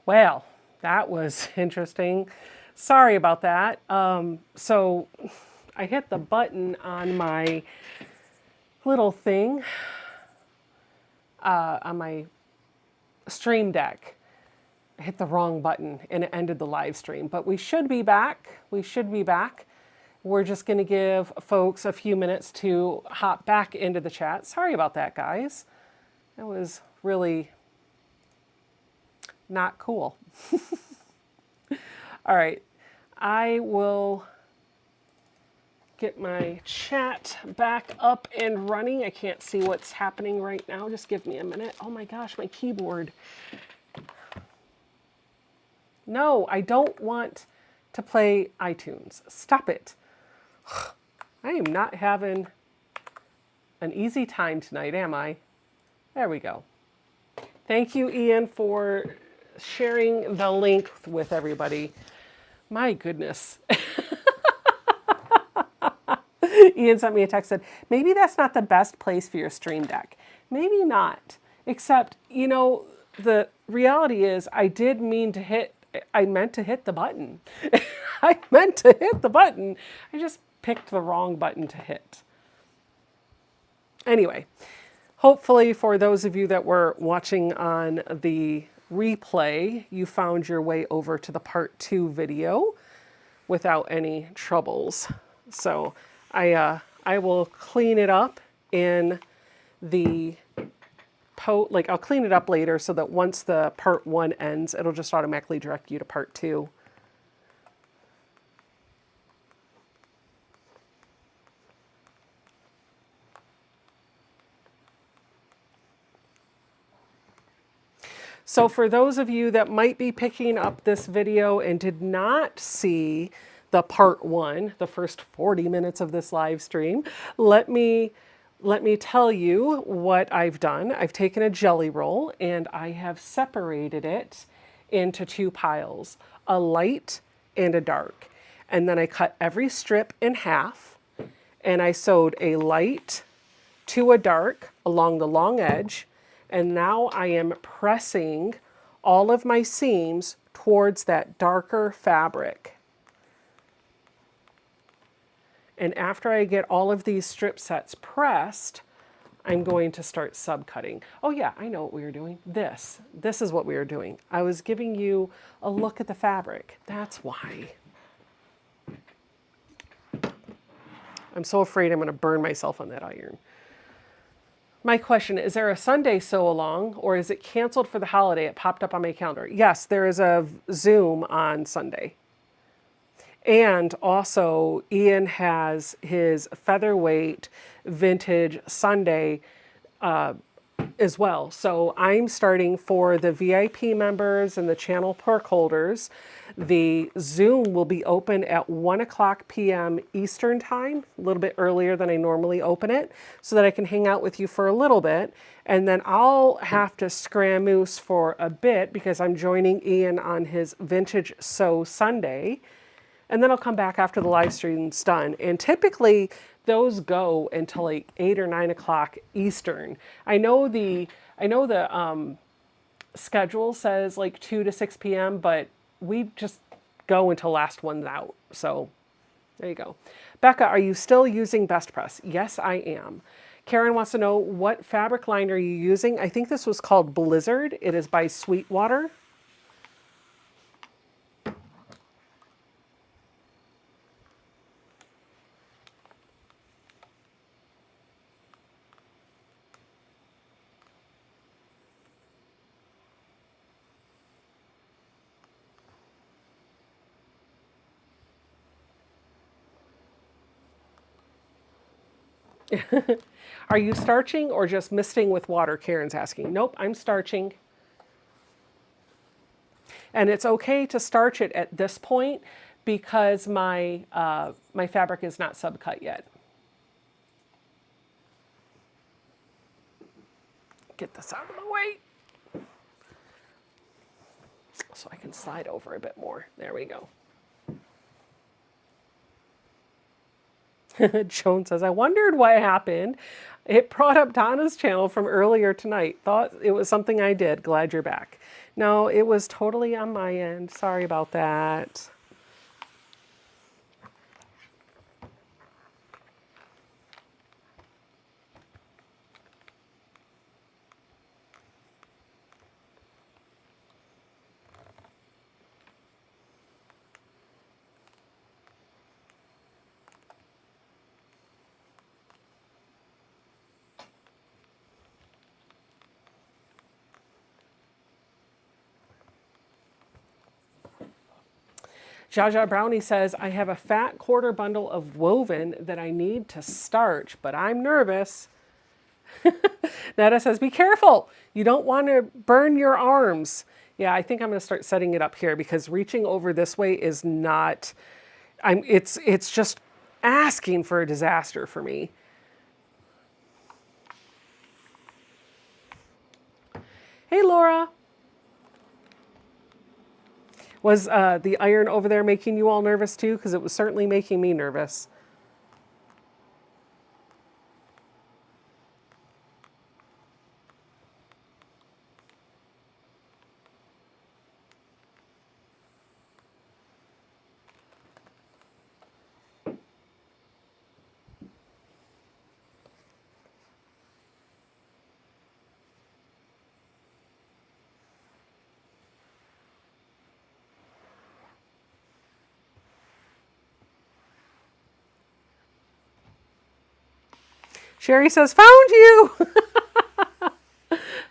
Well, that was interesting. Sorry about that. So I hit the button on my little thing on my stream deck. I hit the wrong button and it ended the live stream, but we should be back. We should be back. We're just going to give folks a few minutes to hop back into the chat. Sorry about that, guys. That was really not cool. All right, I will get my chat back up and running. I can't see what's happening right now. Just give me a minute. Oh my gosh, my keyboard. No, I don't want to play iTunes. Stop it. I am not having an easy time tonight, am I? There we go. Thank you, Ian, for sharing the link with everybody. My goodness. Ian sent me a text, said, maybe that's not the best place for your stream deck. Maybe not. Except, you know, the reality is I meant to hit the button. I meant to hit the button. I just picked the wrong button to hit. Anyway, hopefully for those of you that were watching on the replay, you found your way over to the part 2 video without any troubles. So I will clean it up in the I'll clean it up later so that once the part 1 ends, it'll just automatically direct you to part 2. So for those of you that might be picking up this video and did not see the part 1, the first 40 minutes of this live stream, let me tell you what I've done. I've taken a jelly roll and I have separated it into 2 piles, a light and a dark. And then I cut every strip in half and I sewed a light to a dark along the long edge. And now I am pressing all of my seams towards that darker fabric. And after I get all of these strip sets pressed, I'm going to start subcutting. Oh yeah, I know what we were doing. This is what we were doing. I was giving you a look at the fabric. That's why. I'm so afraid I'm going to burn myself on that iron. My question, is there a Sunday sew along or is it canceled for the holiday? It popped up on my calendar. Yes, there is a Zoom on Sunday. And also, Ian has his featherweight vintage Sunday as well. So I'm starting for the VIP members and the channel perk holders. The Zoom will be open at 1 o'clock p.m. Eastern time, a little bit earlier than I normally open it, so that I can hang out with you for a little bit. And then I'll have to scramoose for a bit because I'm joining Ian on his Vintage Sew Sunday. And then I'll come back after the live stream's done. And typically those go until like 8 or 9 o'clock Eastern. I know the schedule says like 2 to 6 p.m., but we just go until last one's out. So there you go. Becca, are you still using Best Press? Yes, I am. Karen wants to know, what fabric line are you using? I think this was called Blizzard. It is by Sweetwater. Are you starching or just misting with water? Karen's asking. Nope, I'm starching. And it's okay to starch it at this point because my my fabric is not subcut yet. Get this out of the way so I can slide over a bit more. There we go. Joan says, I wondered what happened. It brought up Donna's channel from earlier tonight. Thought it was something I did. Glad you're back. No, it was totally on my end. Sorry about that. Jaja Brownie says, I have a fat quarter bundle of woven that I need to starch, but I'm nervous. Netta says, be careful. You don't want to burn your arms. Yeah, I think I'm going to start setting it up here because reaching over this way is not, it's just asking for a disaster for me. Hey, Laura. Was the iron over there making you all nervous too? Because it was certainly making me nervous. Sherry says, found you!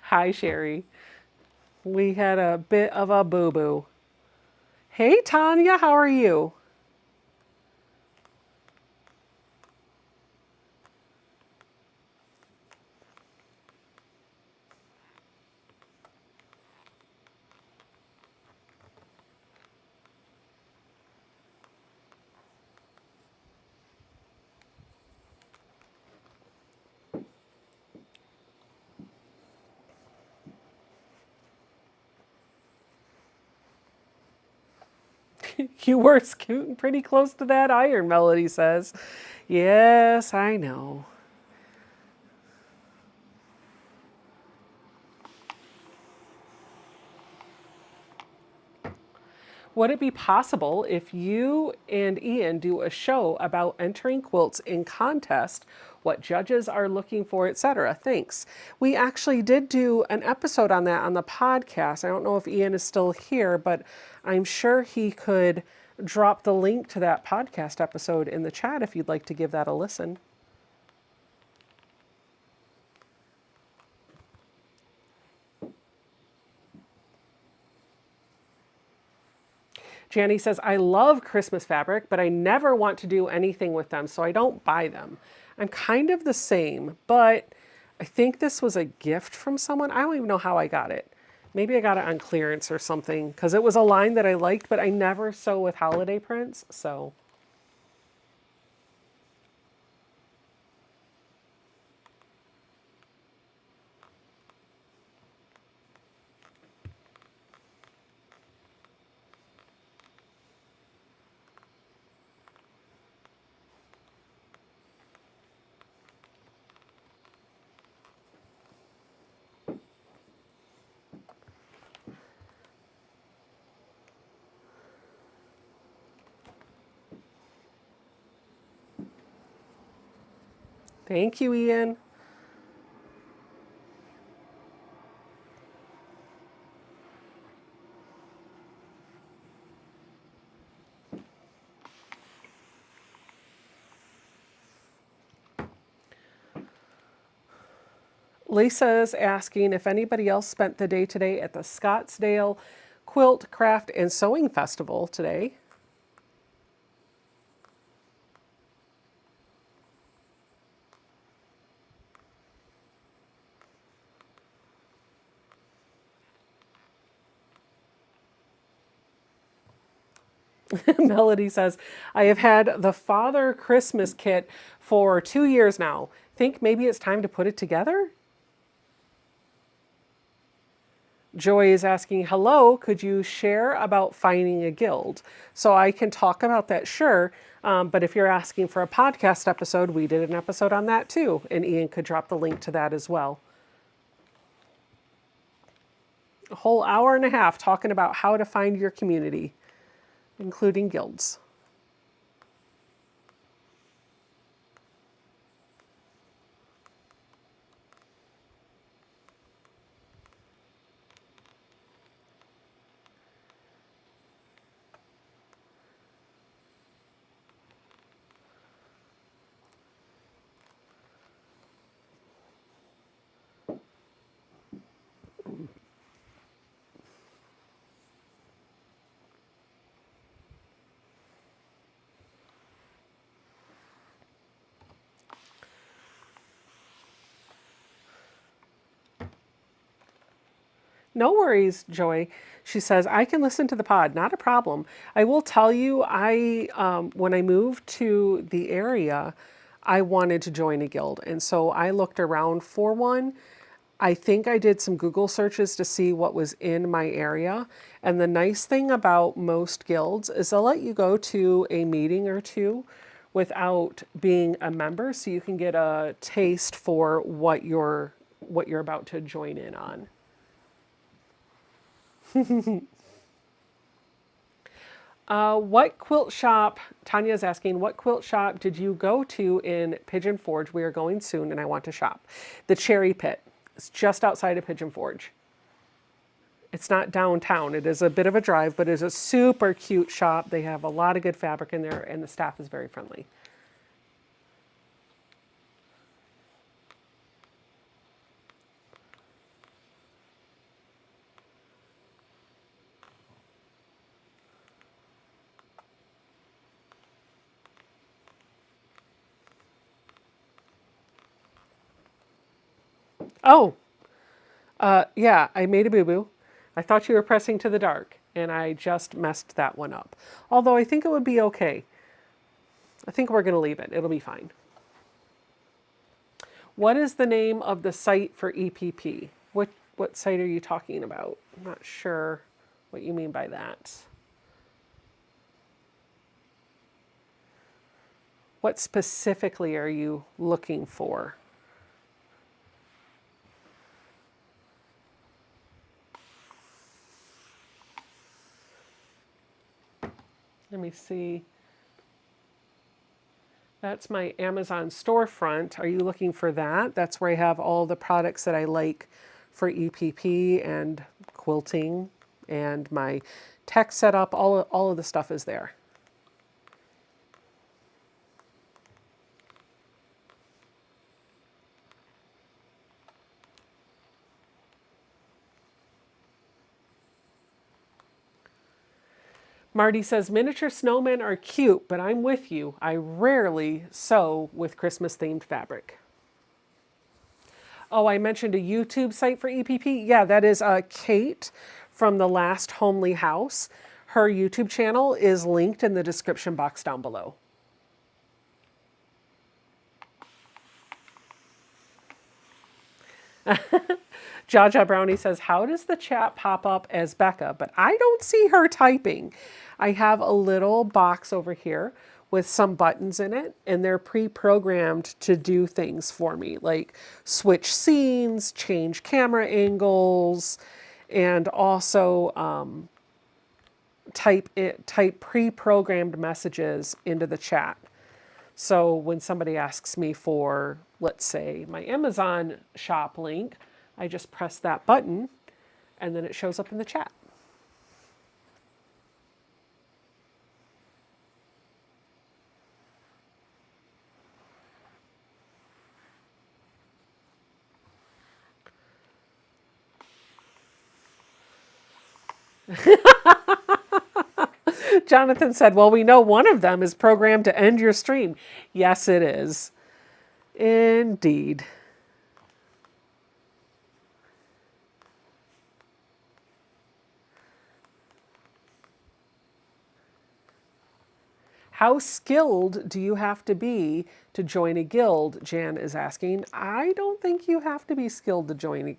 Hi, Sherry. We had a bit of a boo-boo. Hey, Tanya, how are you? You were scooting pretty close to that iron, Melody says. Yes, I know. Would it be possible if you and Ian do a show about entering quilts in contest, what judges are looking for, etc.? Thanks. We actually did do an episode on that on the podcast. I don't know if Ian is still here, but I'm sure he could drop the link to that podcast episode in the chat if you'd like to give that a listen. Janny says, I love Christmas fabric, but I never want to do anything with them, so I don't buy them. I'm kind of the same, but I think this was a gift from someone. I don't even know how I got it. Maybe I got it on clearance or something, because it was a line that I liked, but I never sew with holiday prints, so... Thank you, Ian. Lisa is asking if anybody else spent the day today at the Scottsdale Quilt, Craft, and Sewing Festival today. Melody says, I have had the Father Christmas kit for 2 years now. Think maybe it's time to put it together? Joy is asking, hello, could you share about finding a guild? So I can talk about that, sure. But if you're asking for a podcast episode, we did an episode on that too. And Ian could drop the link to that as well. A whole hour and a half talking about how to find your community, including guilds. No worries, Joy. She says, I can listen to the pod, not a problem. I will tell you, when I moved to the area, I wanted to join a guild. And so I looked around for one. I think I did some Google searches to see what was in my area. And the nice thing about most guilds is they'll let you go to a meeting or two without being a member, so you can get a taste for what you're about to join in on. What quilt shop, Tanya's asking, what quilt shop did you go to in Pigeon Forge? We are going soon and I want to shop. The Cherry Pit. It's just outside of Pigeon Forge. It's not downtown. It is a bit of a drive, but it's a super cute shop. They have a lot of good fabric in there and the staff is very friendly. Oh, yeah, I made a boo-boo. I thought you were pressing to the dark, and I just messed that one up. Although I think it would be okay. I think we're going to leave it. It'll be fine. What is the name of the site for EPP? What site are you talking about? I'm not sure what you mean by that. What specifically are you looking for? Let me see. That's my Amazon storefront. Are you looking for that? That's where I have all the products that I like for EPP and quilting and my tech setup. All of the stuff is there. Marty says, miniature snowmen are cute, but I'm with you. I rarely sew with Christmas themed fabric. Oh, I mentioned a YouTube site for EPP. Yeah, that is Kate from the Last Homely House. Her YouTube channel is linked in the description box down below. Jaja Brownie says, how does the chat pop up as Becca? But I don't see her typing. I have a little box over here with some buttons in it, and they're pre-programmed to do things for me, like switch scenes, change camera angles, and also type pre-programmed messages into the chat. So when somebody asks me for, let's say, my Amazon shop link, I just press that button and then it shows up in the chat. Jonathan said, well, we know one of them is programmed to end your stream. Yes, it is. Indeed. How skilled do you have to be to join a guild? Jan is asking. I don't think you have to be skilled to join a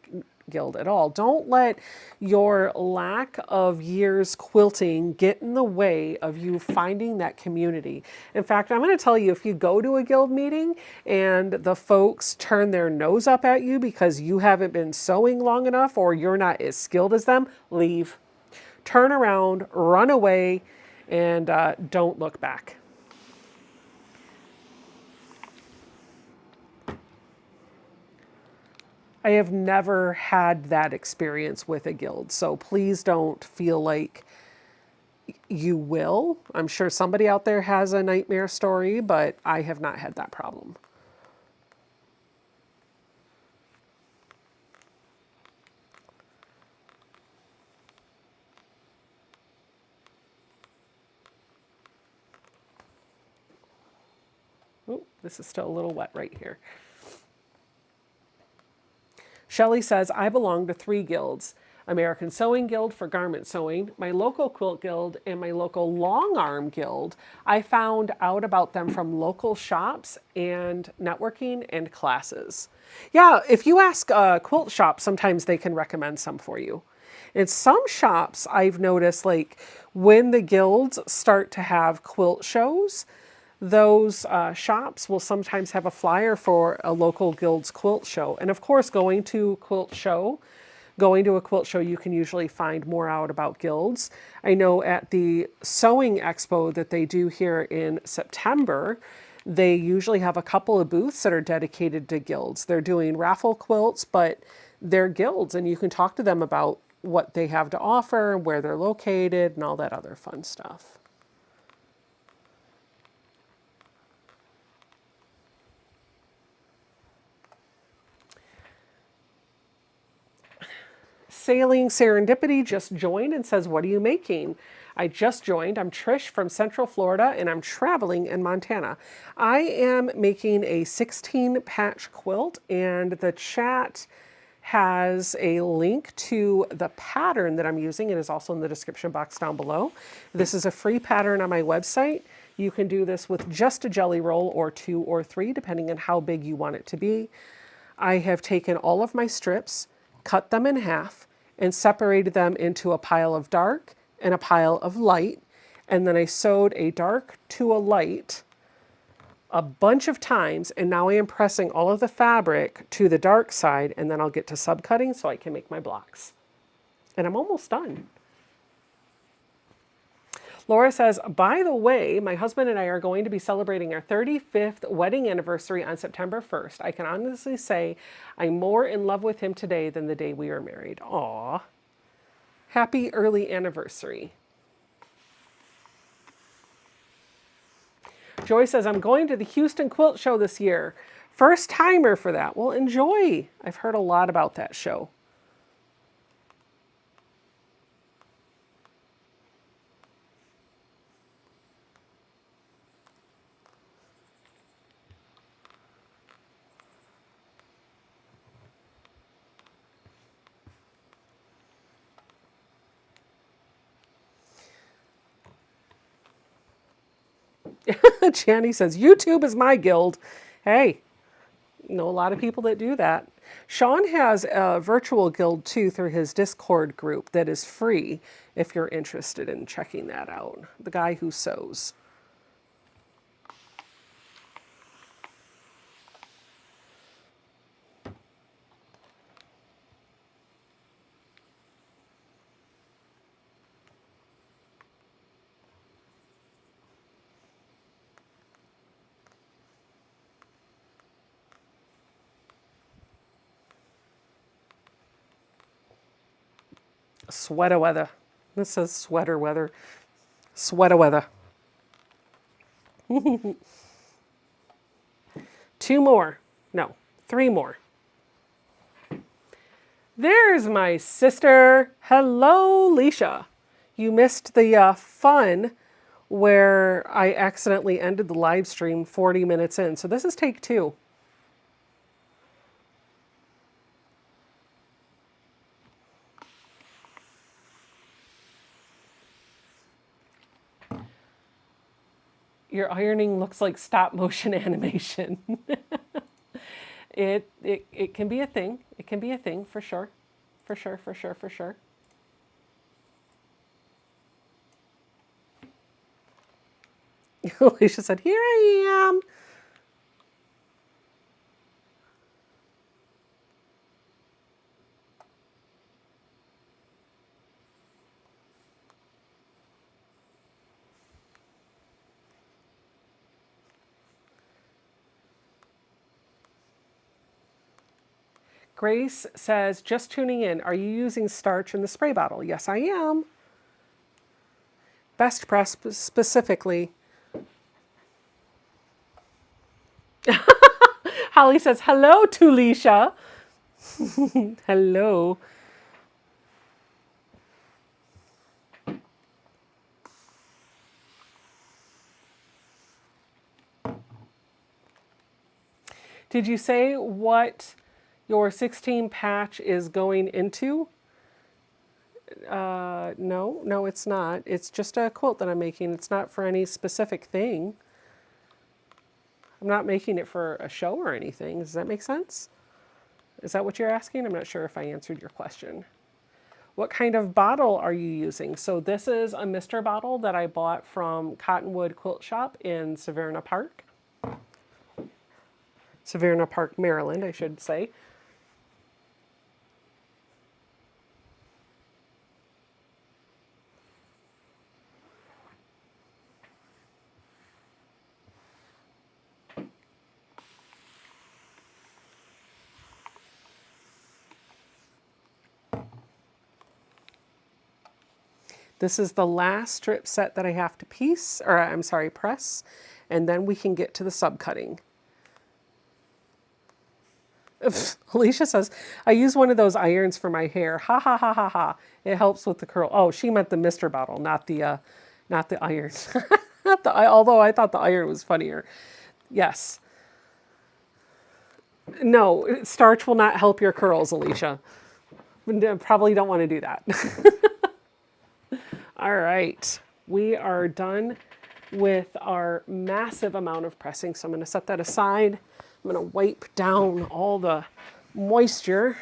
guild at all. Don't let your lack of years quilting get in the way of you finding that community. In fact, I'm going to tell you, if you go to a guild meeting and the folks turn their nose up at you because you haven't been sewing long enough or you're not as skilled as them, leave. Turn around, run away, and don't look back. I have never had that experience with a guild, so please don't feel like you will. I'm sure somebody out there has a nightmare story, but I have not had that problem. Ooh, this is still a little wet right here. Shelley says, I belong to 3 guilds. American Sewing Guild for garment sewing, my local quilt guild, and my local long arm guild. I found out about them from local shops and networking and classes. Yeah, if you ask a quilt shop, sometimes they can recommend some for you. In some shops, I've noticed, like when the guilds start to have quilt shows, those shops will sometimes have a flyer for a local guild's quilt show. And of course, going to a quilt show, you can usually find more out about guilds. I know at the Sewing Expo that they do here in September, they usually have a couple of booths that are dedicated to guilds. They're doing raffle quilts, but they're guilds, and you can talk to them about what they have to offer, where they're located, and all that other fun stuff. Sailing Serendipity just joined and says, what are you making? I just joined. I'm Trish from Central Florida and I'm traveling in Montana. I am making a 16 patch quilt, and the chat has a link to the pattern that I'm using. It is also in the description box down below. This is a free pattern on my website. You can do this with just a jelly roll or 2 or 3, depending on how big you want it to be. I have taken all of my strips, cut them in half, and separated them into a pile of dark and a pile of light. And then I sewed a dark to a light a bunch of times, and now I am pressing all of the fabric to the dark side, and then I'll get to subcutting so I can make my blocks. And I'm almost done. Laura says, by the way, my husband and I are going to be celebrating our 35th wedding anniversary on September 1st. I can honestly say I'm more in love with him today than the day we were married. Aw. Happy early anniversary. Joy says, I'm going to the Houston Quilt Show this year. First timer for that. Well, enjoy. I've heard a lot about that show. Channy says, YouTube is my guild. Hey, you know a lot of people that do that. Sean has a virtual guild too through his Discord group that is free if you're interested in checking that out. The Guy Who Sews. Sweater weather. This says sweater weather. Sweater weather. 2 more. No, 3 more. There's my sister. Hello, Leisha. You missed the fun where I accidentally ended the live stream 40 minutes in. So this is take 2. Your ironing looks like stop motion animation. It can be a thing. It can be a thing for sure. For sure, for sure, for sure. Alicia said, "Here I am." Grace says, "Just tuning in. Are you using starch in the spray bottle?" Yes, I am. Best Press specifically. Holly says, "Hello, Tulisha." Hello. Did you say what your 16 patch is going into? No, it's not. It's just a quilt that I'm making. It's not for any specific thing. I'm not making it for a show or anything. Does that make sense? Is that what you're asking? I'm not sure if I answered your question. What kind of bottle are you using? So this is a Mister bottle that I bought from Cottonwood Quilt Shop in Severna Park. Severna Park, Maryland, I should say. This is the last strip set that I have to press, and then we can get to the subcutting. Alicia says, "I use one of those irons for my hair. Ha ha ha ha ha. It helps with the curl." Oh, she meant the Mister bottle, not the iron. Although I thought the iron was funnier. Yes. No, starch will not help your curls, Alicia. Probably don't want to do that. All right, we are done with our massive amount of pressing, so I'm going to set that aside. I'm going to wipe down all the moisture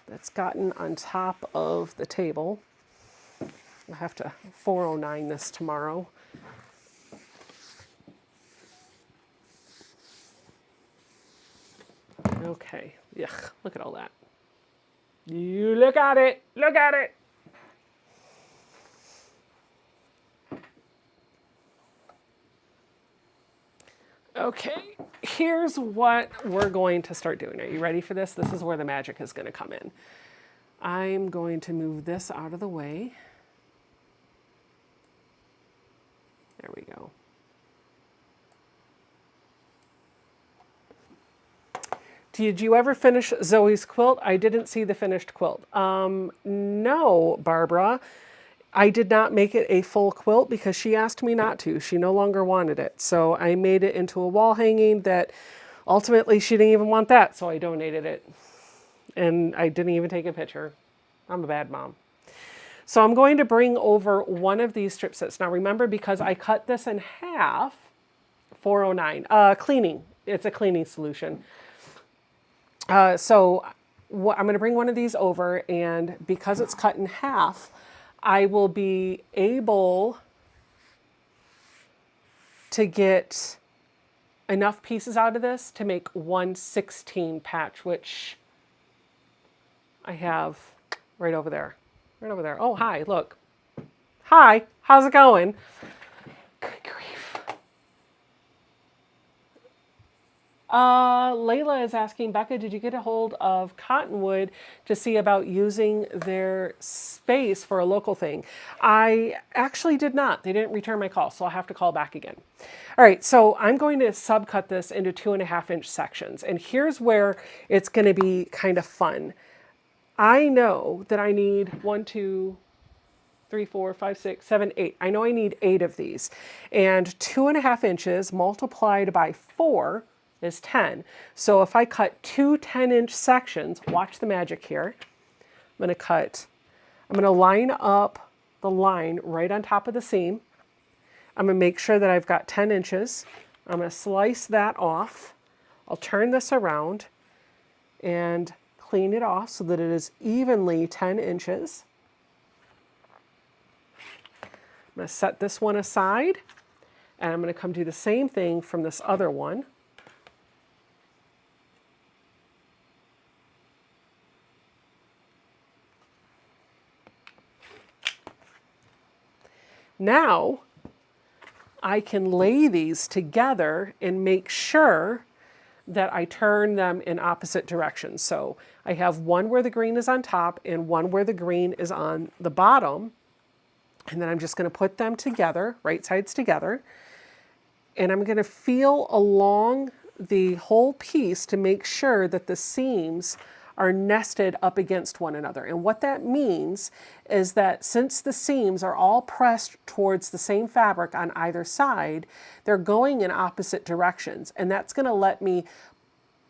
that's gotten on top of the table. I have to 409 this tomorrow. Okay, yuck, look at all that. You look at it, look at it. Okay, here's what we're going to start doing. Are you ready for this? This is where the magic is going to come in. I'm going to move this out of the way. There we go. Did you ever finish Zoe's quilt? I didn't see the finished quilt. No, Barbara. I did not make it a full quilt because she asked me not to. She no longer wanted it. So I made it into a wall hanging that ultimately she didn't even want that. So I donated it. And I didn't even take a picture. I'm a bad mom. So I'm going to bring over one of these strip sets. Now remember, because I cut this in half, 409. Cleaning. It's a cleaning solution. So I'm going to bring one of these over, and because it's cut in half, I will be able to get enough pieces out of this to make 1/16 patch, which I have right over there. Right over there. Oh, hi, look. Hi, how's it going? Good grief. Layla is asking, Becca, did you get a hold of Cottonwood to see about using their space for a local thing? I actually did not. They didn't return my call, so I'll have to call back again. All right, so I'm going to subcut this into 2.5-inch sections, and here's where it's going to be kind of fun. I know that I need 1, 2, 3, 4, 5, 6, 7, 8. I know I need 8 of these, and 2.5 inches multiplied by 4 is 10. So if I cut 2 10-inch sections, watch the magic here. I'm going to line up the line right on top of the seam. I'm going to make sure that I've got 10 inches. I'm going to slice that off. I'll turn this around and clean it off so that it is evenly 10 inches. I'm going to set this one aside, and I'm going to come do the same thing from this other one. Now, I can lay these together and make sure that I turn them in opposite directions. So I have one where the green is on top and one where the green is on the bottom. And then I'm just going to put them together, right sides together. And I'm going to feel along the whole piece to make sure that the seams are nested up against one another. And what that means is that since the seams are all pressed towards the same fabric on either side, they're going in opposite directions. And that's going to let me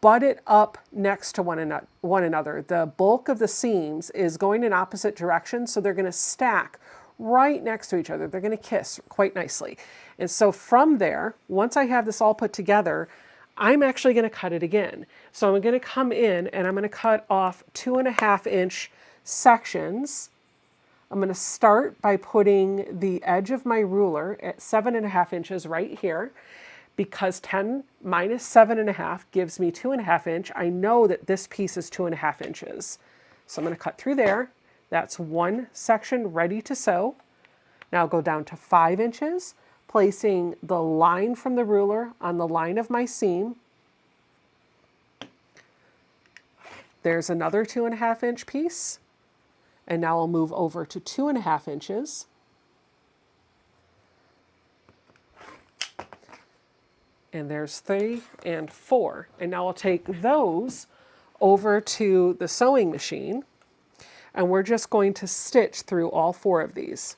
butt it up next to one another. The bulk of the seams is going in opposite directions, so they're going to stack right next to each other. They're going to kiss quite nicely. And so from there, once I have this all put together, I'm actually going to cut it again. So I'm going to come in and I'm going to cut off 2.5-inch sections. I'm going to start by putting the edge of my ruler at 7.5 inches right here. Because 10 minus 7.5 gives me 2.5 inch, I know that this piece is 2.5 inches. So I'm going to cut through there. That's one section ready to sew. Now I'll go down to 5 inches, placing the line from the ruler on the line of my seam. There's another 2.5-inch piece. And now I'll move over to 2.5 inches. And there's 3 and 4. And now I'll take those over to the sewing machine, and we're just going to stitch through all 4 of these.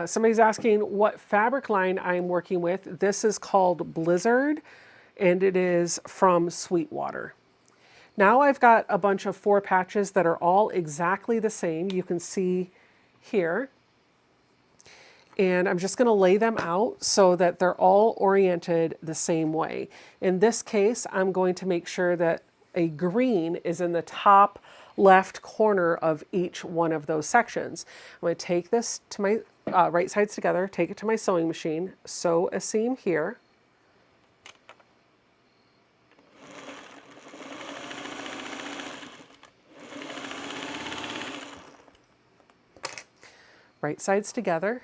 Somebody's asking what fabric line I'm working with. This is called Blizzard, and it is from Sweetwater. Now I've got a bunch of 4 patches that are all exactly the same. You can see here. And I'm just going to lay them out so that they're all oriented the same way. In this case, I'm going to make sure that a green is in the top left corner of each one of those sections. I'm going to take this to my right sides together, take it to my sewing machine, sew a seam here. Right sides together.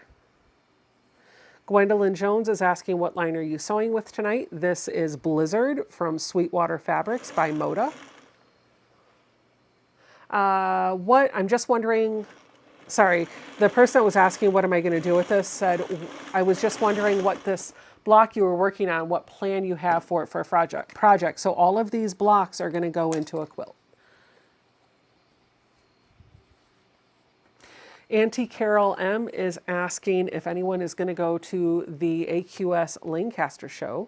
Gwendolyn Jones is asking, what line are you sewing with tonight? This is Blizzard from Sweetwater Fabrics by Moda. I'm just wondering, sorry, the person that was asking what am I going to do with this said, I was just wondering what this block you were working on, what plan you have for it for a project. So all of these blocks are going to go into a quilt. Auntie Carol M is asking if anyone is going to go to the AQS Lancaster show.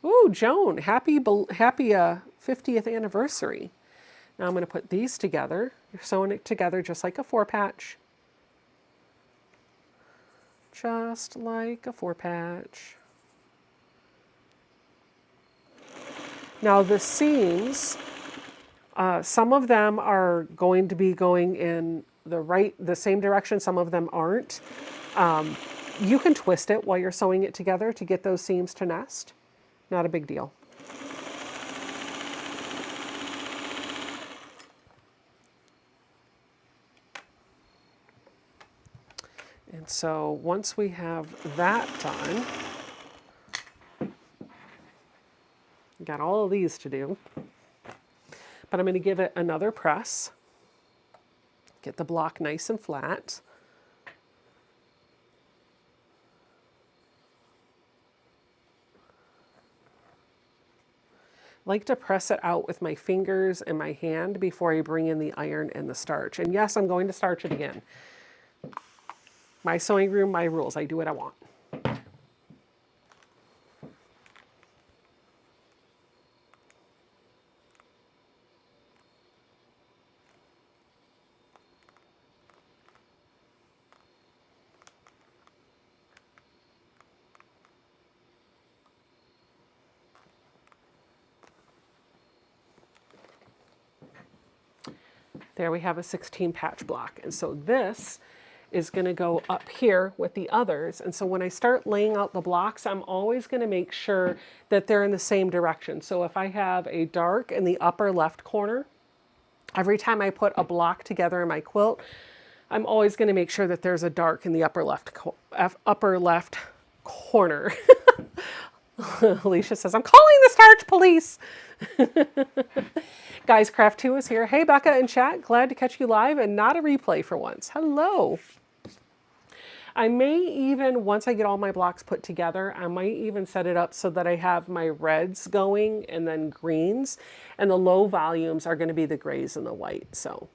Ooh, Joan, happy 50th anniversary. Now I'm going to put these together. You're sewing it together just like a 4-patch. Just like a 4-patch. Now the seams, some of them are going to be going in the same direction, some of them aren't. You can twist it while you're sewing it together to get those seams to nest. Not a big deal. And so once we have that done, got all of these to do, but I'm going to give it another press. Get the block nice and flat. Like to press it out with my fingers and my hand before I bring in the iron and the starch. And yes, I'm going to starch it again. My sewing room, my rules. I do what I want. There we have a 16 patch block. And so this is going to go up here with the others. And so when I start laying out the blocks, I'm always going to make sure that they're in the same direction. So if I have a dark in the upper left corner, every time I put a block together in my quilt, I'm always going to make sure that there's a dark in the upper left corner. Alicia says, I'm calling the starch police. Guys, Craft 2 is here. Hey, Becca in chat. Glad to catch you live and not a replay for once. Hello. I may even, once I get all my blocks put together, I might even set it up so that I have my reds going and then greens. And the low volumes are going to be the grays and the white. So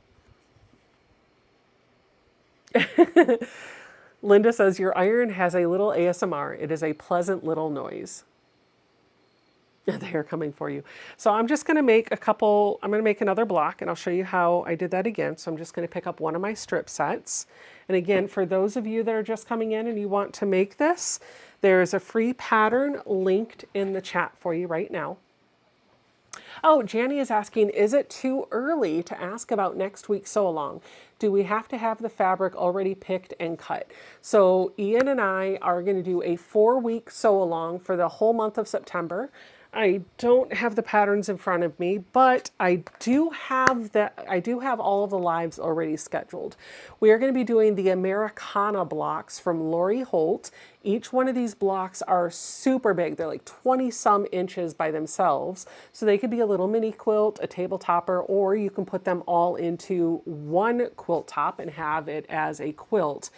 Linda says, your iron has a little ASMR. It is a pleasant little noise. They are coming for you. So I'm just going to make I'm going to make another block, and I'll show you how I did that again. So I'm just going to pick up one of my strip sets. And again, for those of you that are just coming in and you want to make this, there's a free pattern linked in the chat for you right now. Oh, Janny is asking, is it too early to ask about next week's sew along? Do we have to have the fabric already picked and cut? So Ian and I are going to do a 4-week sew along for the whole month of September. I don't have the patterns in front of me, but I do have all of the lives already scheduled. We are going to be doing the Americana blocks from Lori Holt. Each one of these blocks are super big. They're like 20 some inches by themselves. So they could be a little mini quilt, a table topper, or you can put them all into one quilt top and have it as a quilt.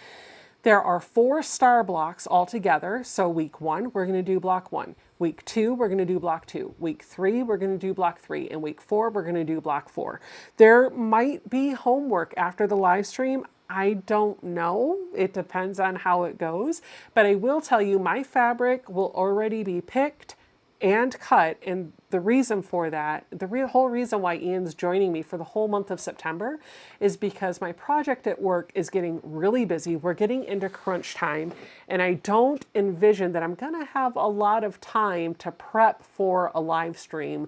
There are 4 star blocks altogether. So week 1, we're going to do block 1. Week 2, we're going to do block 2. Week 3, we're going to do block 3. And week 4, we're going to do block 4. There might be homework after the live stream. I don't know. It depends on how it goes. But I will tell you, my fabric will already be picked and cut. And the reason for that, the whole reason why Ian's joining me for the whole month of September is because my project at work is getting really busy. We're getting into crunch time, and I don't envision that I'm going to have a lot of time to prep for a live stream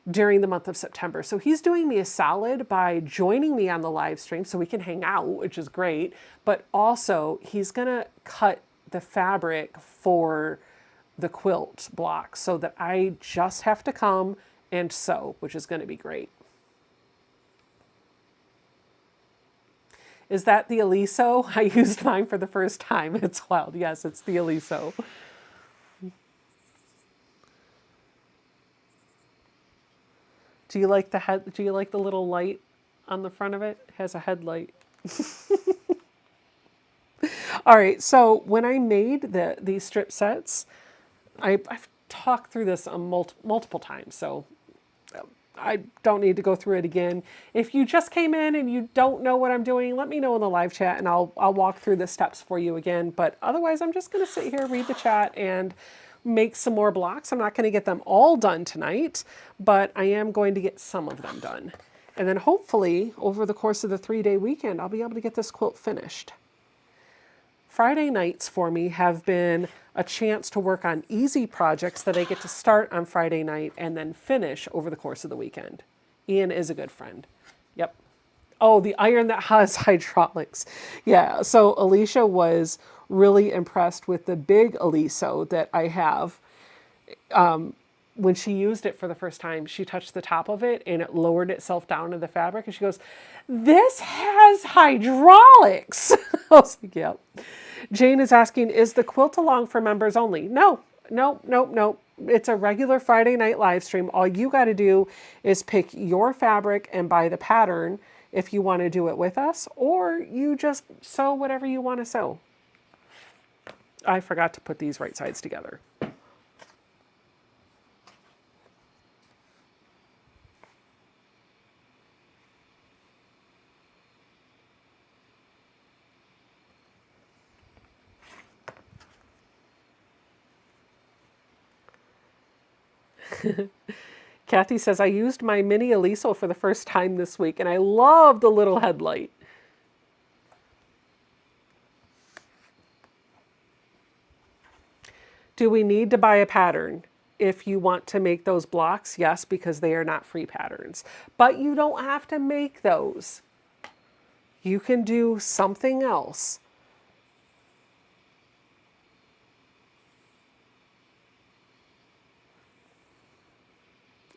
during the month of September. So he's doing me a solid by joining me on the live stream so we can hang out, which is great. But also he's going to cut the fabric for the quilt block so that I just have to come and sew, which is going to be great. Is that the Aliso? I used mine for the first time. It's wild. Yes, it's the Aliso. Do you like the little light on the front of it? It has a headlight. All right, so when I made these strip sets, I've talked through this multiple times, so I don't need to go through it again. If you just came in and you don't know what I'm doing, let me know in the live chat and I'll walk through the steps for you again. But otherwise, I'm just going to sit here, read the chat, and make some more blocks. I'm not going to get them all done tonight, but I am going to get some of them done. And then hopefully, over the course of the 3-day weekend, I'll be able to get this quilt finished. Friday nights for me have been a chance to work on easy projects that I get to start on Friday night and then finish over the course of the weekend. Ian is a good friend. Yep. Oh, the iron that has hydraulics. Yeah, so Alicia was really impressed with the big Aliso that I have. When she used it for the first time, she touched the top of it and it lowered itself down to the fabric. And she goes, "This has hydraulics." I was like, "Yep." Jane is asking, "Is the quilt along for members only?" No, no, no, no. It's a regular Friday night live stream. All you got to do is pick your fabric and buy the pattern if you want to do it with us, or you just sew whatever you want to sew. I forgot to put these right sides together. Kathy says, "I used my mini Aliso for the first time this week, and I love the little headlight." Do we need to buy a pattern if you want to make those blocks? Yes, because they are not free patterns. But you don't have to make those. You can do something else.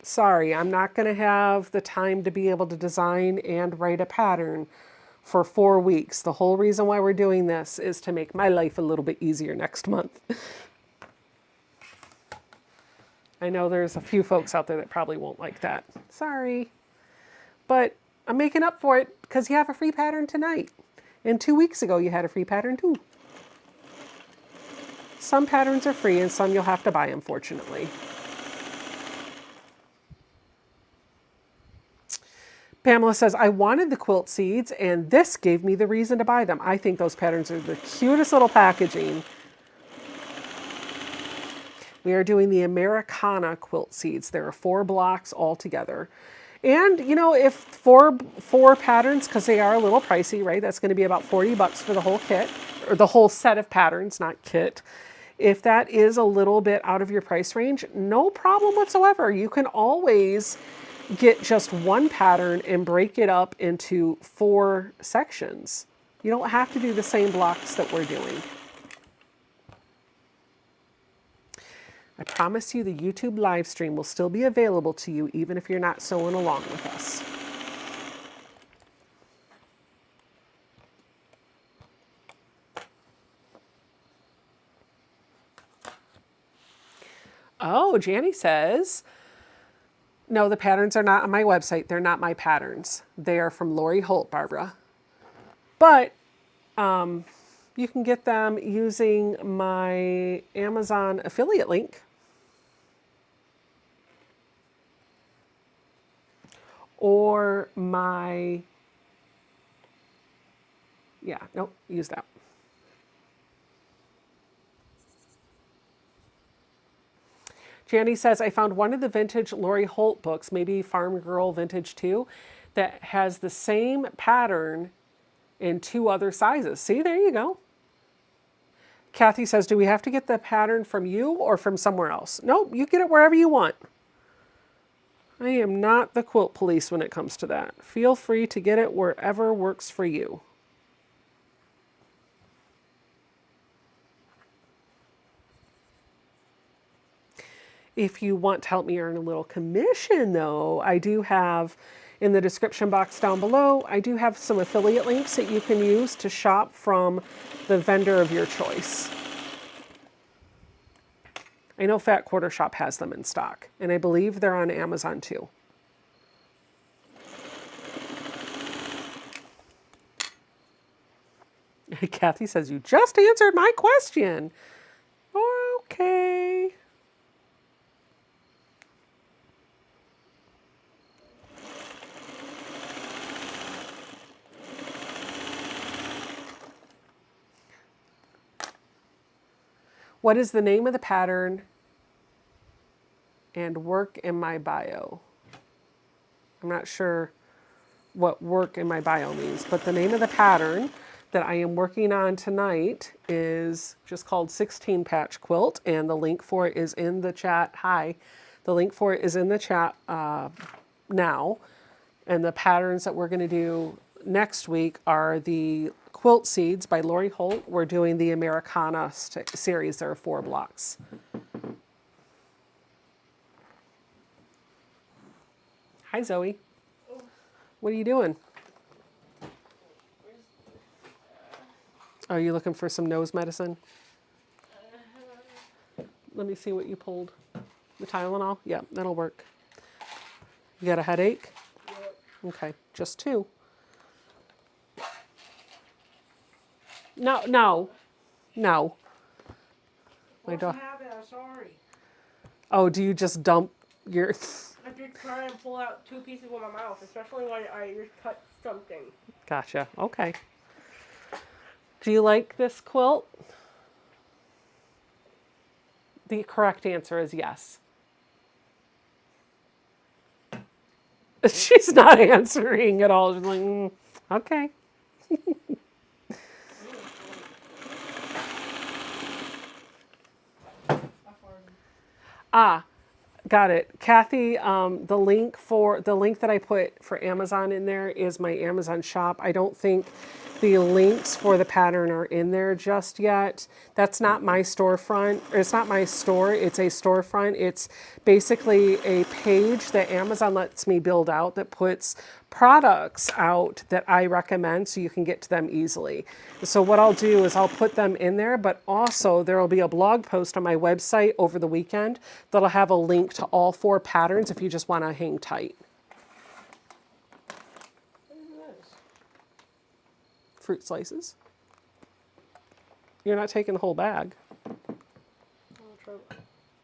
Sorry, I'm not going to have the time to be able to design and write a pattern for 4 weeks. The whole reason why we're doing this is to make my life a little bit easier next month. I know there's a few folks out there that probably won't like that. Sorry. But I'm making up for it because you have a free pattern tonight. And 2 weeks ago, you had a free pattern too. Some patterns are free and some you'll have to buy, unfortunately. Pamela says, "I wanted the quilt seeds and this gave me the reason to buy them." I think those patterns are the cutest little packaging. We are doing the Americana quilt seeds. There are 4 blocks all together. And, you know, if four patterns, because they are a little pricey, right? That's going to be about $40 for the whole kit, or the whole set of patterns, not kit. If that is a little bit out of your price range, no problem whatsoever. You can always get just one pattern and break it up into 4 sections. You don't have to do the same blocks that we're doing. I promise you the YouTube live stream will still be available to you even if you're not sewing along with us. Oh, Janny says, "No, the patterns are not on my website. They're not my patterns. They are from Lori Holt, Barbara. But you can get them using my Amazon affiliate link. Or my, yeah, nope, use that. Janny says, "I found one of the vintage Lori Holt books, maybe Farm Girl Vintage 2, that has the same pattern in 2 other sizes." See, there you go. Kathy says, "Do we have to get the pattern from you or from somewhere else?" Nope, you get it wherever you want. I am not the quilt police when it comes to that. Feel free to get it wherever works for you. If you want to help me earn a little commission, though, I do have in the description box down below, I do have some affiliate links that you can use to shop from the vendor of your choice. I know Fat Quarter Shop has them in stock, and I believe they're on Amazon too. Kathy says, "You just answered my question." Okay. What is the name of the pattern and work in my bio? I'm not sure what work in my bio means, but the name of the pattern that I am working on tonight is just called 16 Patch Quilt, and the link for it is in the chat. Hi. The link for it is in the chat now. And the patterns that we're going to do next week are the Quilt Seeds by Lori Holt. We're doing the Americana series. There are 4 blocks. Hi, Zoe. What are you doing? Are you looking for some nose medicine? Let me see what you pulled. The Tylenol? Yeah, that'll work. You got a headache? Yep. Okay, just 2. No, no, no. My What's dog. happening? I'm sorry. Oh, do you just dump your... I just try and pull out 2 pieces with my mouth, especially when I just cut something. Gotcha. Okay. Do you like this quilt? The correct answer is yes. She's not answering at all. She's like, okay. Ah, got it. Kathy, the link that I put for Amazon in there is my Amazon shop. I don't think the links for the pattern are in there just yet. That's not my storefront, or it's not my store, it's a storefront. It's basically a page that Amazon lets me build out that puts products out that I recommend so you can get to them easily. So what I'll do is I'll put them in there, but also there will be a blog post on my website over the weekend that'll have a link to all 4 patterns if you just want to hang tight. What is this? Fruit slices. You're not taking the whole bag. I'll try.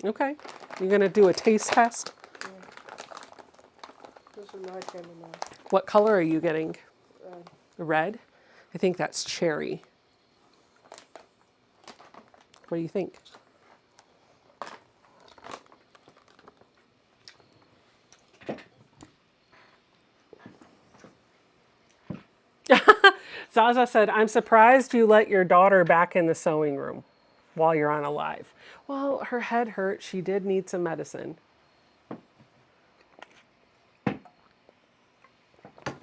Okay. You're going to do a taste test? Yeah. This is my kind of now. What color are you getting? Red. Red? I think that's cherry. What do you think? Zaza said, I'm surprised you let your daughter back in the sewing room while you're on a live. Well, her head hurt. She did need some medicine.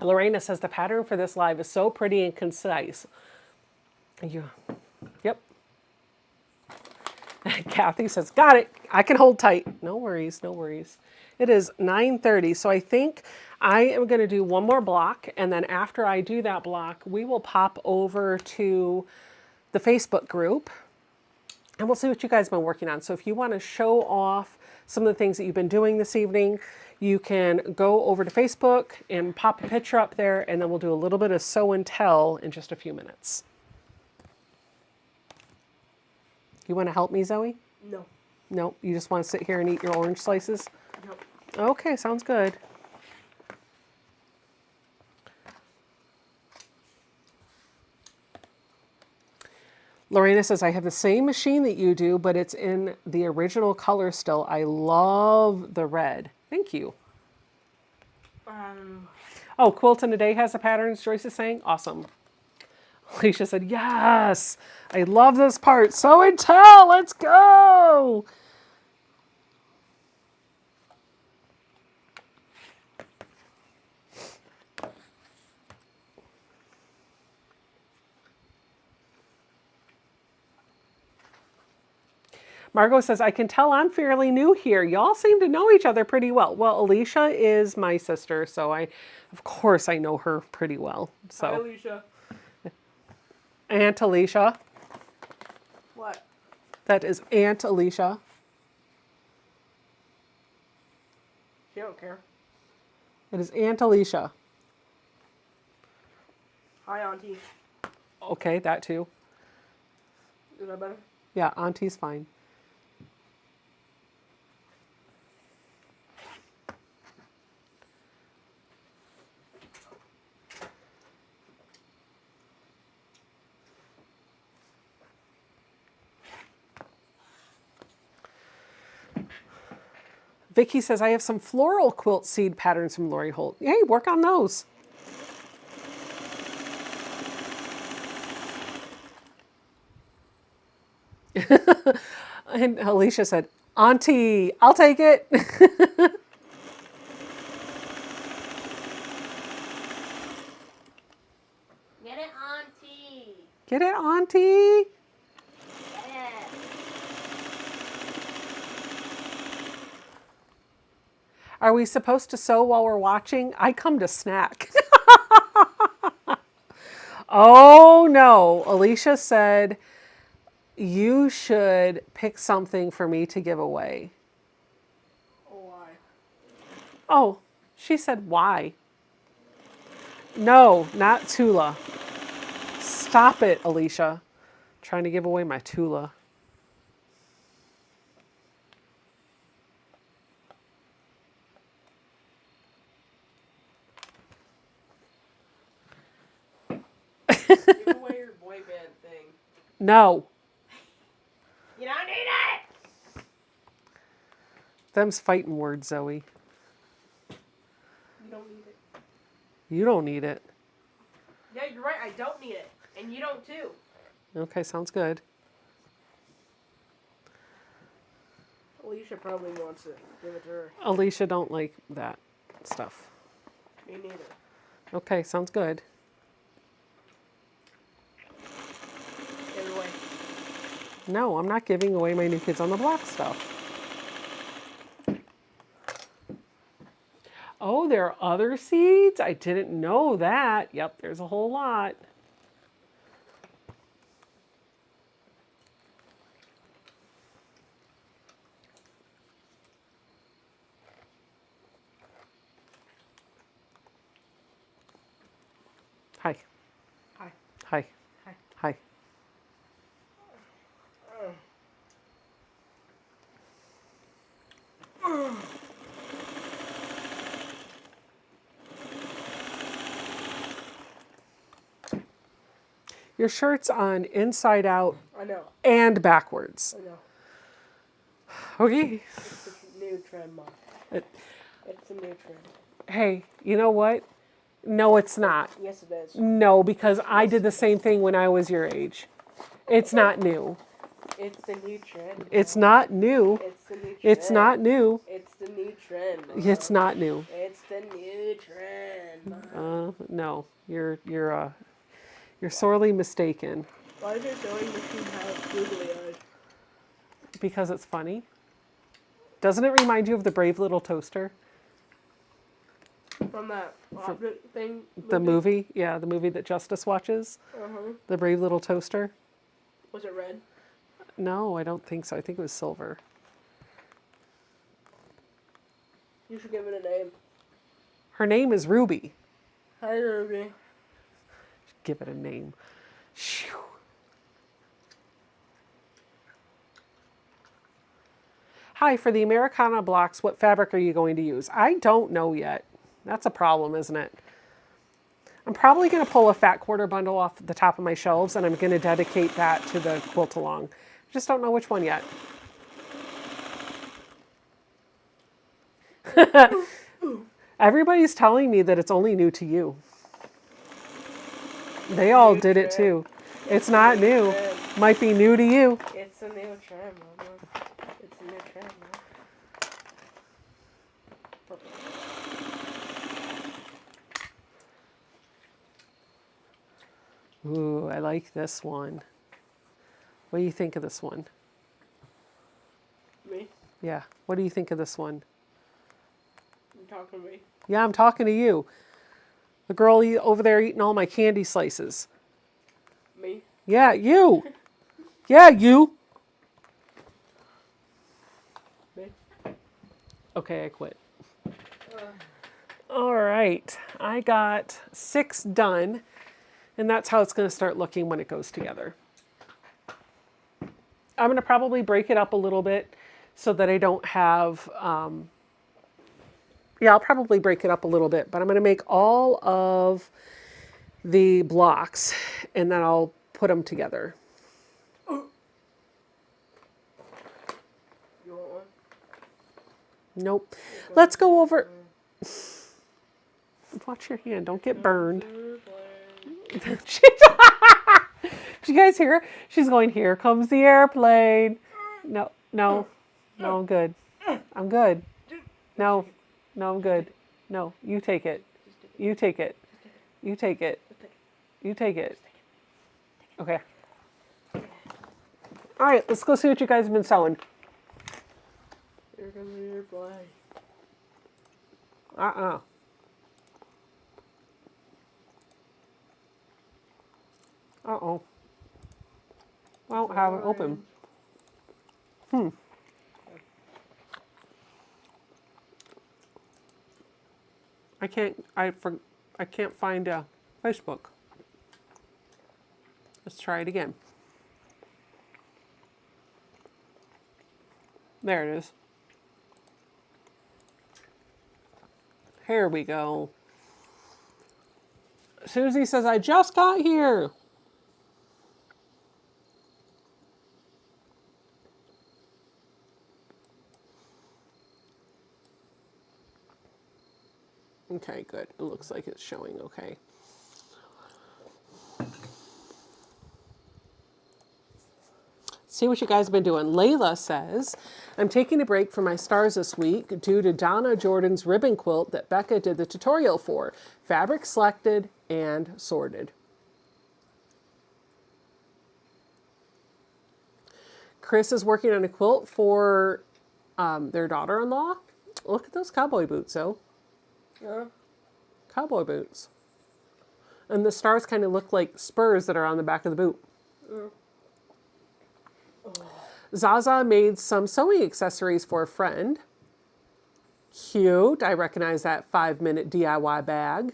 Lorena says the pattern for this live is so pretty and concise. Yep. Kathy says, got it. I can hold tight. No worries, no worries. It is 9:30, so I think I am going to do one more block, and then after I do that block, we will pop over to the Facebook group, and we'll see what you guys have been working on. So if you want to show off some of the things that you've been doing this evening, you can go over to Facebook and pop a picture up there, and then we'll do a little bit of show and tell in just a few minutes. You want to help me, Zoe? No. No, you just want to sit here and eat your orange slices? Nope. Okay, sounds good. Lorena says, I have the same machine that you do, but it's in the original color still. I love the red. Thank you. Oh, Quilt in a Day has the patterns, Joyce is saying? Awesome. Alicia said, yes, I love this part. Sew and tell, let's go. Margot says, I can tell I'm fairly new here. Y'all seem to know each other pretty well. Well, Alicia is my sister, so of course I know her pretty well. So. Hi, Alicia. Aunt Alicia. What? That is Aunt Alicia. She don't care. It is Aunt Alicia. Hi, Auntie. Okay, that too. Is that better? Yeah, Auntie's fine. Vicky says, I have some floral quilt seed patterns from Lori Holt. Hey, work on those. And Alicia said, Auntie, I'll take it. Auntie. Get it, Auntie? Yeah. Are we supposed to sew while we're watching? I come to snack. Oh no. Alicia said you should pick something for me to give away. Why? Oh, she said why? No, not Tula. Stop it, Alicia. Trying to give away my Tula. Give away your boy band thing. No. You don't need it! Them's fighting words, Zoe. You don't need it. You don't need it. Yeah, you're right. I don't need it. And you don't too. Okay, sounds good. Alicia probably wants it. Give it to her. Alicia don't like that stuff. Me neither. Okay, sounds good. Give it away. No, I'm not giving away my New Kids on the Block stuff. Oh, there are other seeds? I didn't know that. Yep, there's a whole lot. Hi. Hi. Hi. Hi. Hi. Your shirt's on inside out I know. and backwards. I know. Okay. It's a new trend, Mom. It's a new trend. Hey, you know what? No, it's not. Yes, it is. No, because I did the same thing when I was your age. It's not new. It's the new trend. Mom. It's not new. It's the new trend. It's not new. It's the new trend. Mom. It's not new. It's the new trend. Mom. No, you're sorely mistaken. Why does your sewing machine have googly eyes? Because it's funny. Doesn't it remind you of the Brave Little Toaster? From that object thing? The movie? Yeah, the movie that Justice watches. Uh-huh. The Brave Little Toaster. Was it red? No, I don't think so. I think it was silver. You should give it a name. Her name is Ruby. Hi, Ruby. Give it a name. Shoo. Hi, for the Americana blocks, what fabric are you going to use? I don't know yet. That's a problem, isn't it? I'm probably going to pull a fat quarter bundle off the top of my shelves, and I'm going to dedicate that to the quilt along. Just don't know which one yet. Everybody's telling me that it's only new to you. They all did it too. It's not new. Might be new to you. It's a new trend, Mama. It's a new trend, Mama. Purple. Ooh, I like this one. What do you think of this one? Me? Yeah. What do you think of this one? You talking to me? Yeah, I'm talking to you. The girl over there eating all my candy slices. Me? Yeah, you. Yeah, you. Me? Okay, I quit. All right. I got 6 done, and that's how it's going to start looking when it goes together. I'm going to probably break it up a little bit so that I don't have... yeah, I'll probably break it up a little bit, but I'm going to make all of the blocks, and then I'll put them together. You want one? Nope. Let's go over... Watch your hand. Don't get burned. Did you guys hear her? She's going, here comes the airplane. No, no, no, I'm good. I'm good. No, no, I'm good. No, you take it. You take it. You take it. You take it. Okay. All right, let's go see what you guys have been sewing. Here comes your fly. Uh-uh. Uh-oh. Well, have it open. I can't find Facebook. Let's try it again. There it is. Here we go. Susie says, I just got here. Okay, good. It looks like it's showing okay. See what you guys have been doing. Layla says, I'm taking a break from my stars this week due to Donna Jordan's ribbon quilt that Becca did the tutorial for. Fabric selected and sorted. Chris is working on a quilt for their daughter-in-law. Look at those cowboy boots, though. Yeah. Cowboy boots. And the stars kind of look like spurs that are on the back of the boot. Mm. Zaza made some sewing accessories for a friend. Cute. I recognize that 5-minute DIY bag.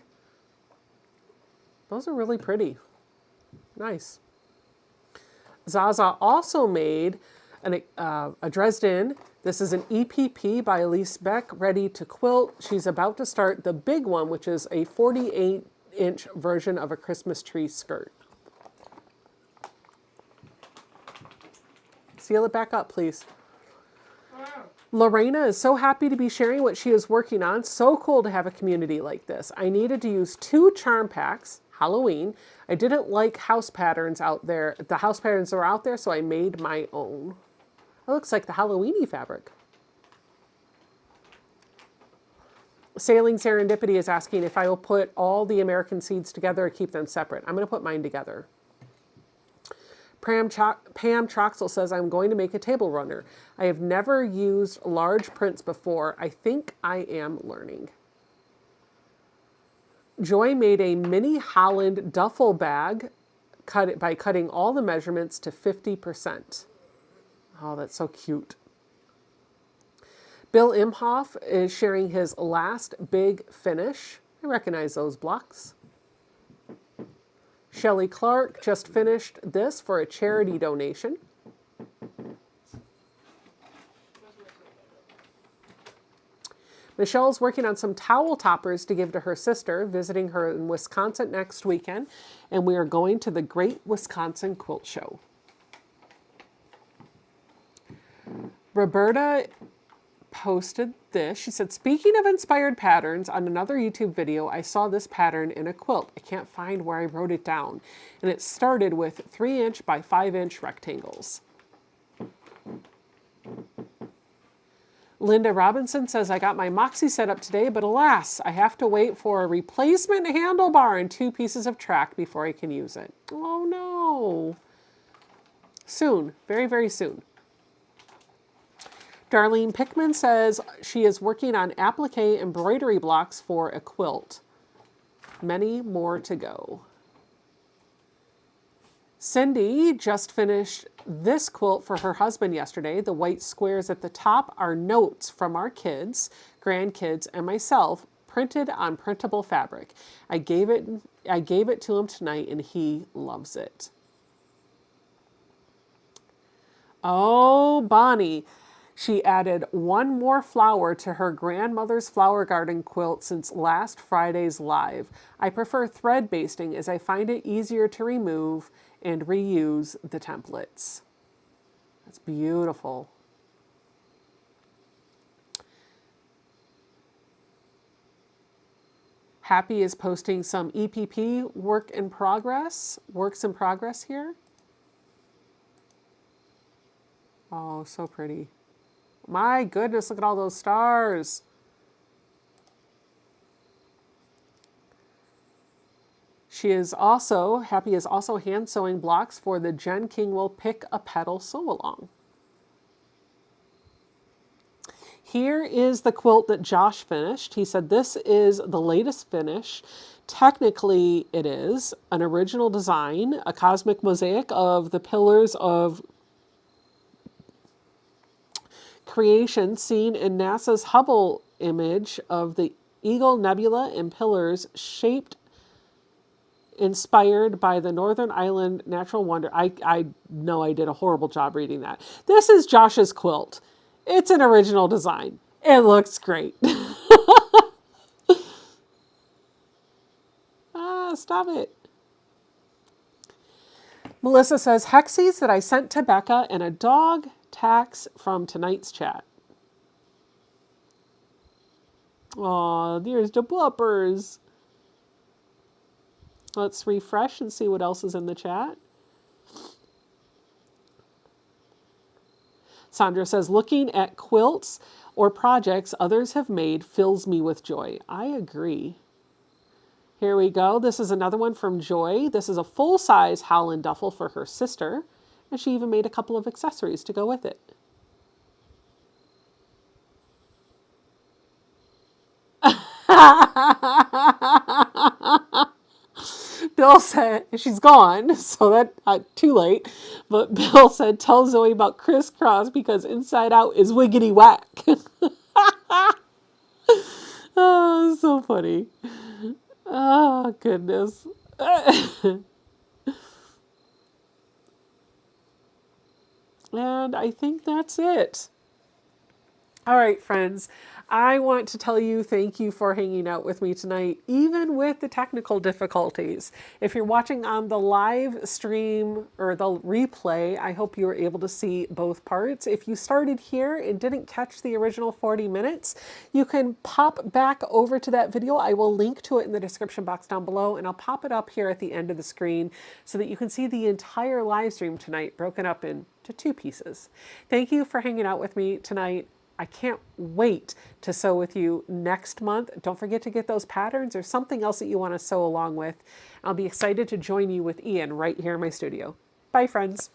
Those are really pretty. Nice. Zaza also made a Dresden. This is an EPP by Elise Beck, ready to quilt. She's about to start the big one, which is a 48-inch version of a Christmas tree skirt. Seal it back up, please. Wow. Lorena is so happy to be sharing what she is working on. So cool to have a community like this. I needed to use 2 charm packs, Halloween. I didn't like house patterns out there. The house patterns are out there, so I made my own. It looks like the Halloween-y fabric. Sailing Serendipity is asking if I will put all the American seeds together or keep them separate. I'm going to put mine together. Pam Troxel says, I'm going to make a table runner. I have never used large prints before. I think I am learning. Joy made a mini Holland duffel bag by cutting all the measurements to 50%. Oh, that's so cute. Bill Imhoff is sharing his last big finish. I recognize those blocks. Shelley Clark just finished this for a charity donation. Michelle's working on some towel toppers to give to her sister, visiting her in Wisconsin next weekend, and we are going to the Great Wisconsin Quilt Show. Roberta posted this. She said, speaking of inspired patterns, on another YouTube video, I saw this pattern in a quilt. I can't find where I wrote it down. And it started with 3-inch by 5-inch rectangles. Linda Robinson says, I got my Moxie set up today, but alas, I have to wait for a replacement handlebar and 2 pieces of track before I can use it. Oh no. Soon, very, very soon. Darlene Pickman says she is working on applique embroidery blocks for a quilt. Many more to go. Cindy just finished this quilt for her husband yesterday. The white squares at the top are notes from our kids, grandkids, and myself, printed on printable fabric. I gave it to him tonight, and he loves it. Oh, Bonnie. She added 1 more flower to her grandmother's flower garden quilt since last Friday's live. I prefer thread basting as I find it easier to remove and reuse the templates. That's beautiful. Happy is posting some EPP works in progress here. Oh, so pretty. My goodness, look at all those stars. Happy is also hand sewing blocks for the Jen King Will Pick a Petal sew along. Here is the quilt that Josh finished. He said this is the latest finish. Technically, it is an original design, a cosmic mosaic of the pillars of creation seen in NASA's Hubble image of the Eagle Nebula and pillars shaped, inspired by the Northern Island natural wonder. I know I did a horrible job reading that. This is Josh's quilt. It's an original design. It looks great. Stop it. Melissa says, Hexies that I sent to Becca and a dog tax from tonight's chat. Aw, there's the bloopers. Let's refresh and see what else is in the chat. Sandra says, looking at quilts or projects others have made fills me with joy. I agree. Here we go. This is another one from Joy. This is a full-size Holland duffel for her sister, and she even made a couple of accessories to go with it. Bill said, she's gone, so that, too late. But Bill said, tell Zoe about crisscross because inside out is wiggity whack. Oh, so funny. Oh, goodness. And I think that's it. All right, friends, I want to tell you thank you for hanging out with me tonight, even with the technical difficulties. If you're watching on the live stream or the replay, I hope you were able to see both parts. If you started here and didn't catch the original 40 minutes, you can pop back over to that video. I will link to it in the description box down below, and I'll pop it up here at the end of the screen so that you can see the entire live stream tonight broken up into two pieces. Thank you for hanging out with me tonight. I can't wait to sew with you next month. Don't forget to get those patterns or something else that you want to sew along with. I'll be excited to join you with Ian right here in my studio. Bye, friends.